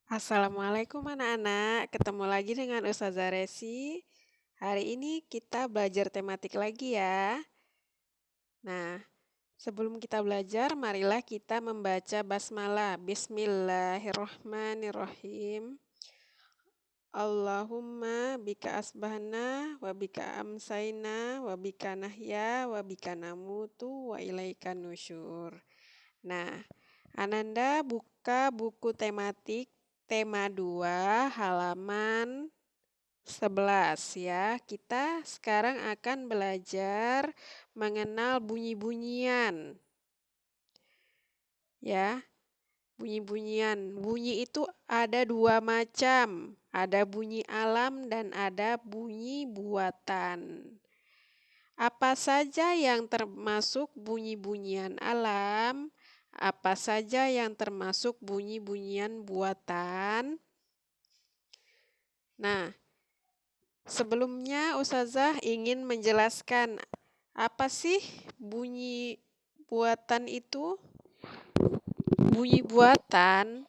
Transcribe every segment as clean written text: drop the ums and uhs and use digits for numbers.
Assalamualaikum anak-anak, ketemu lagi dengan Ustazah Resi. Hari ini kita belajar tematik lagi ya. Nah, sebelum kita belajar, marilah kita membaca basmalah. Bismillahirrohmanirrohim. Allahumma bika asbahna wa bika amsayna wa bika nahya wa bika namutu wa ilaika nusyur. Nah, Ananda buka buku tematik tema 2 halaman 11 ya. Kita sekarang akan belajar mengenal bunyi-bunyian. Ya, bunyi-bunyian. Bunyi itu ada 2 macam. Ada bunyi alam dan ada bunyi buatan. Apa saja yang termasuk bunyi-bunyian alam? Apa saja yang termasuk bunyi-bunyian buatan? Nah, sebelumnya Ustazah ingin menjelaskan apa sih bunyi buatan itu? Bunyi buatan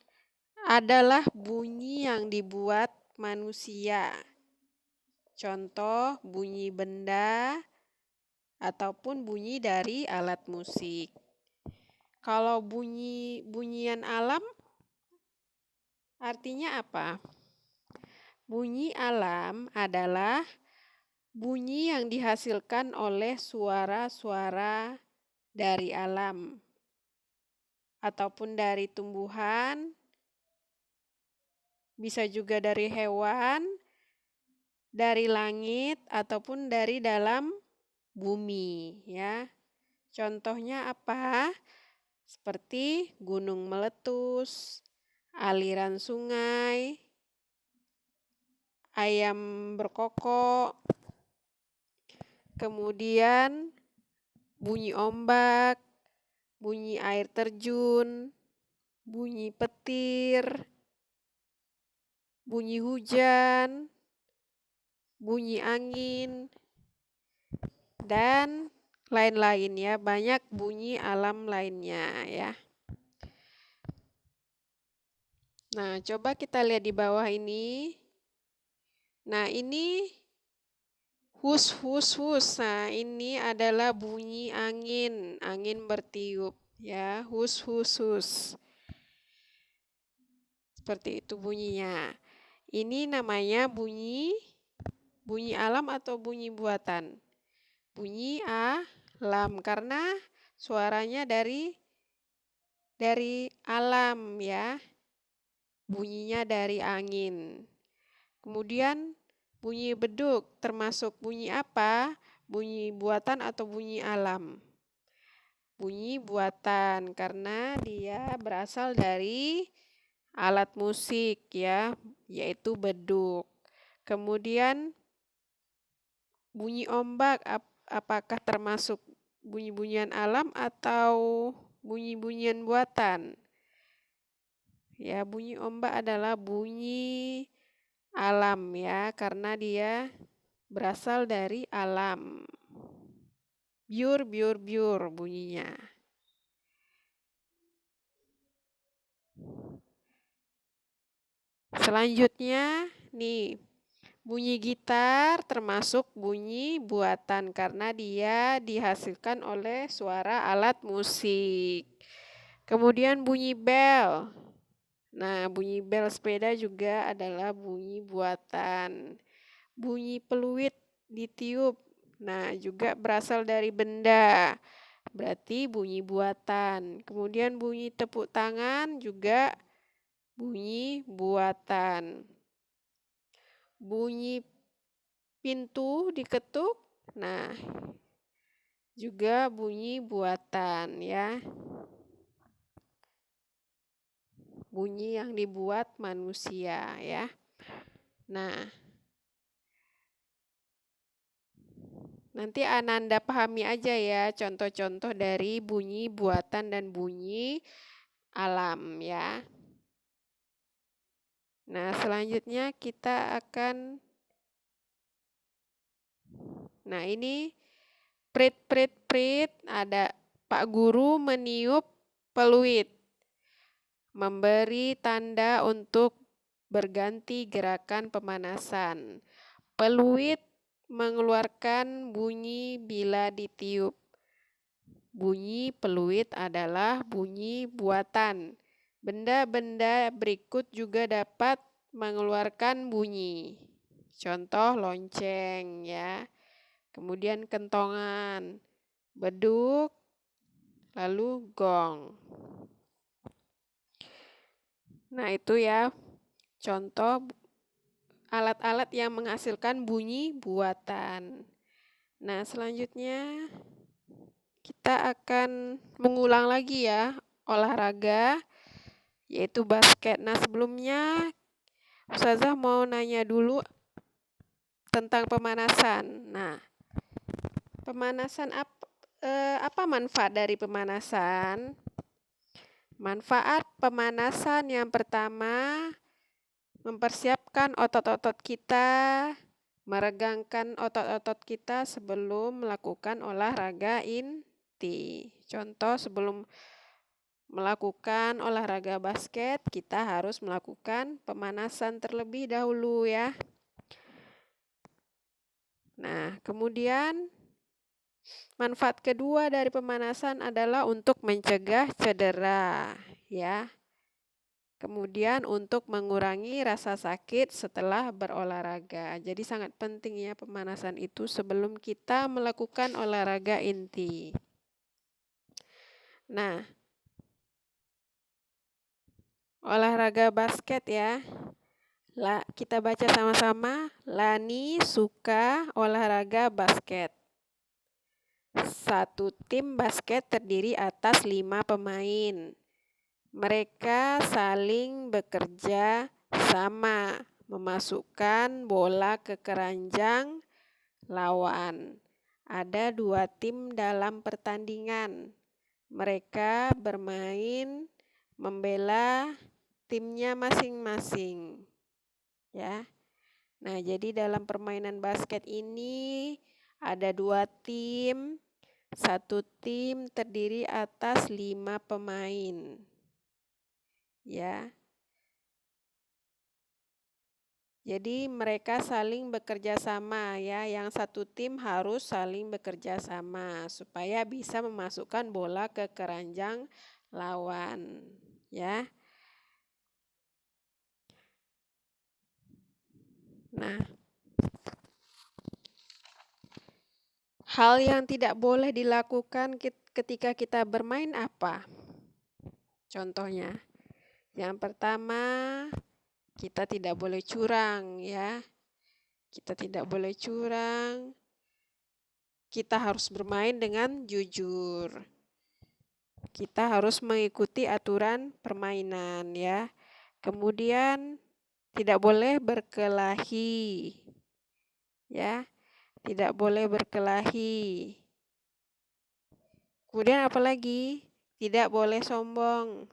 adalah bunyi yang dibuat manusia. Contoh bunyi benda ataupun bunyi dari alat musik. Kalau bunyian alam artinya apa? Bunyi alam adalah bunyi yang dihasilkan oleh suara-suara dari alam ataupun dari tumbuhan, bisa juga dari hewan, dari langit ataupun dari dalam bumi ya. Contohnya apa? Seperti gunung meletus, aliran sungai, ayam berkokok, kemudian bunyi ombak, bunyi air terjun, bunyi petir, bunyi hujan, bunyi angin, dan lain-lain ya. Banyak bunyi alam lainnya ya. Nah, coba kita lihat di bawah ini. Nah, ini hus, hus, hus. Nah, ini adalah bunyi angin. Angin bertiup ya. Hus, hus, hus. Seperti itu bunyinya. Ini namanya bunyi alam atau bunyi buatan. Bunyi alam karena suaranya dari alam ya. Bunyinya dari angin. Kemudian bunyi beduk termasuk bunyi apa? Bunyi buatan atau bunyi alam? Bunyi buatan karena dia berasal dari alat musik ya, yaitu beduk. Kemudian bunyi ombak apakah termasuk bunyi-bunyian alam atau bunyi-bunyian buatan? Ya, bunyi ombak adalah bunyi alam ya, karena dia berasal dari alam. Biur, biur, biur bunyinya. Selanjutnya, nih, bunyi gitar termasuk bunyi buatan karena dia dihasilkan oleh suara alat musik. Kemudian bunyi bel. Nah, bunyi bel sepeda juga adalah bunyi buatan. Bunyi peluit ditiup. Nah, juga berasal dari benda. Berarti bunyi buatan. Kemudian bunyi tepuk tangan juga bunyi buatan. Bunyi pintu diketuk. Nah, juga bunyi buatan ya. Bunyi yang dibuat manusia ya. Nah, nanti Ananda pahami aja ya contoh-contoh dari bunyi buatan dan bunyi alam ya. Nah, selanjutnya kita akan, nah ini prit, prit, prit, ada Pak Guru meniup peluit. Memberi tanda untuk berganti gerakan pemanasan. Peluit mengeluarkan bunyi bila ditiup. Bunyi peluit adalah bunyi buatan. Benda-benda berikut juga dapat mengeluarkan bunyi. Contoh lonceng ya. Kemudian kentongan, beduk, lalu gong. Nah, itu ya contoh alat-alat yang menghasilkan bunyi buatan. Nah, selanjutnya kita akan mengulang lagi ya olahraga, yaitu basket. Nah, sebelumnya Ustazah mau nanya dulu tentang pemanasan. Nah, pemanasan apa manfaat dari pemanasan? Manfaat pemanasan yang pertama, mempersiapkan otot-otot kita, meregangkan otot-otot kita sebelum melakukan olahraga inti. Contoh, sebelum melakukan olahraga basket, kita harus melakukan pemanasan terlebih dahulu ya. Nah, kemudian manfaat kedua dari pemanasan adalah untuk mencegah cedera ya. Kemudian untuk mengurangi rasa sakit setelah berolahraga. Jadi sangat penting ya pemanasan itu sebelum kita melakukan olahraga inti. Nah, olahraga basket ya. Kita baca sama-sama. Lani suka olahraga basket. Satu tim basket terdiri atas 5 pemain. Mereka saling bekerja sama, memasukkan bola ke keranjang lawan. Ada 2 tim dalam pertandingan. Mereka bermain membela timnya masing-masing. Ya. Nah, jadi dalam permainan basket ini ada 2 tim. Satu tim terdiri atas 5 pemain. Ya. Jadi mereka saling bekerja sama ya. Yang satu tim harus saling bekerja sama supaya bisa memasukkan bola ke keranjang lawan ya. Nah, hal yang tidak boleh dilakukan ketika kita bermain apa? Contohnya, yang pertama, kita tidak boleh curang ya. Kita tidak boleh curang. Kita harus bermain dengan jujur. Kita harus mengikuti aturan permainan ya. Kemudian tidak boleh berkelahi. Ya. Tidak boleh berkelahi. Kemudian apa lagi? Tidak boleh sombong.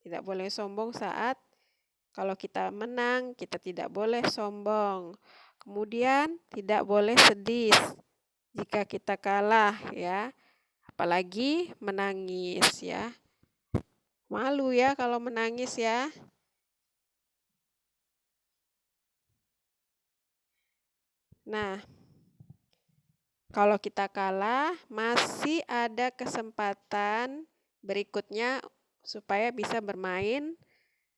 Tidak boleh sombong saat kalau kita menang, kita tidak boleh sombong. Kemudian tidak boleh sedih jika kita kalah ya. Apalagi menangis ya. Malu ya kalau menangis ya. Nah, kalau kita kalah, masih ada kesempatan berikutnya supaya bisa bermain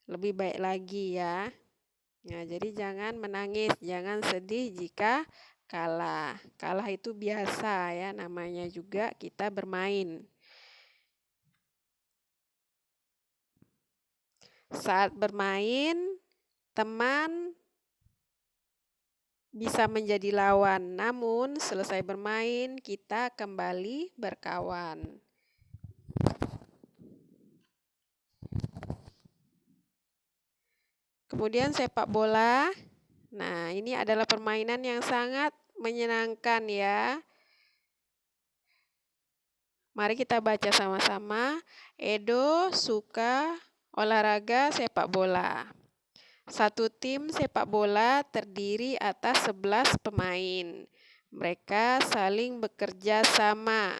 lebih baik lagi ya. Nah, jadi jangan menangis, jangan sedih jika kalah. Kalah itu biasa ya, namanya juga kita bermain. Saat bermain, teman bisa menjadi lawan, namun selesai bermain kita kembali berkawan. Kemudian sepak bola. Nah, ini adalah permainan yang sangat menyenangkan ya. Mari kita baca sama-sama. Edo suka olahraga sepak bola. Satu tim sepak bola terdiri atas 11 pemain. Mereka saling bekerja sama.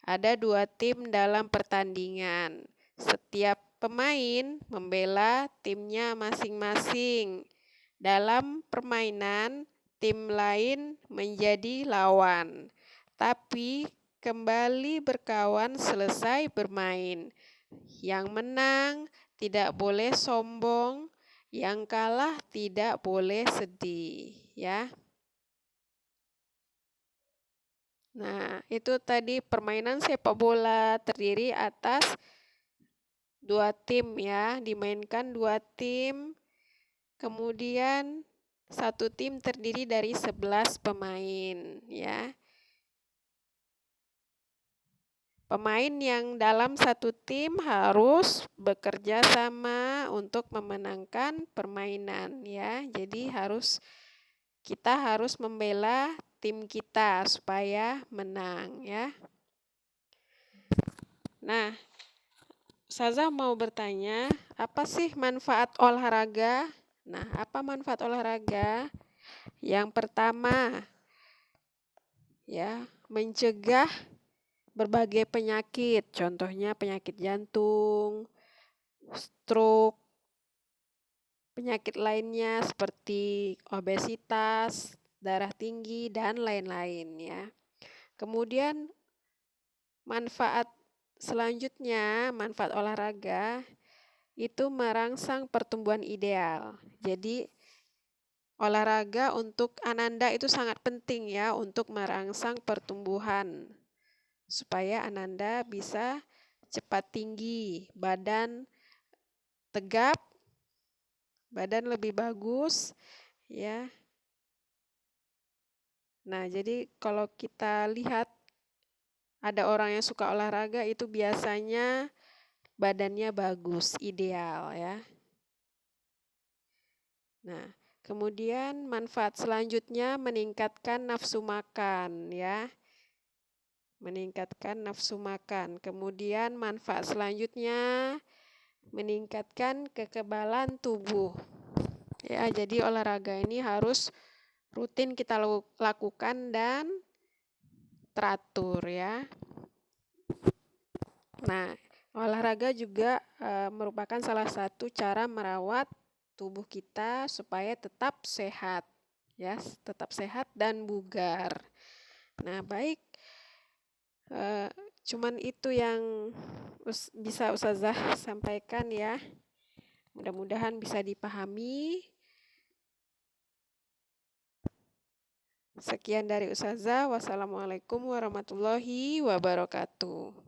Ada 2 tim dalam pertandingan. Setiap pemain membela timnya masing-masing. Dalam permainan, tim lain menjadi lawan, tapi kembali berkawan selesai bermain. Yang menang tidak boleh sombong, yang kalah tidak boleh sedih, ya. Nah, itu tadi permainan sepak bola terdiri atas 2 tim ya, dimainkan 2 tim. Kemudian 1 tim terdiri dari 11 pemain ya. Pemain yang dalam 1 tim harus bekerja sama untuk memenangkan permainan ya. Jadi kita harus membela tim kita supaya menang ya. Nah, Ustazah mau bertanya, apa sih manfaat olahraga? Nah, apa manfaat olahraga? Yang pertama, ya, mencegah berbagai penyakit, contohnya penyakit jantung, stroke, penyakit lainnya seperti obesitas, darah tinggi, dan lain-lain ya. Kemudian manfaat selanjutnya, manfaat olahraga itu merangsang pertumbuhan ideal. Jadi olahraga untuk Ananda itu sangat penting ya untuk merangsang pertumbuhan supaya Ananda bisa cepat tinggi, badan tegap, badan lebih bagus ya. Nah, jadi kalau kita lihat ada orang yang suka olahraga itu biasanya badannya bagus, ideal ya. Nah, kemudian manfaat selanjutnya meningkatkan nafsu makan ya. Meningkatkan nafsu makan. Kemudian manfaat selanjutnya meningkatkan kekebalan tubuh. Ya, jadi olahraga ini harus rutin kita lakukan dan teratur ya. Nah, olahraga juga merupakan salah satu cara merawat tubuh kita supaya tetap sehat, ya, tetap sehat dan bugar. Nah, baik, cuman itu yang bisa Ustazah sampaikan ya. Mudah-mudahan bisa dipahami. Sekian dari Ustazah. Wassalamualaikum warahmatullahi wabarakatuh.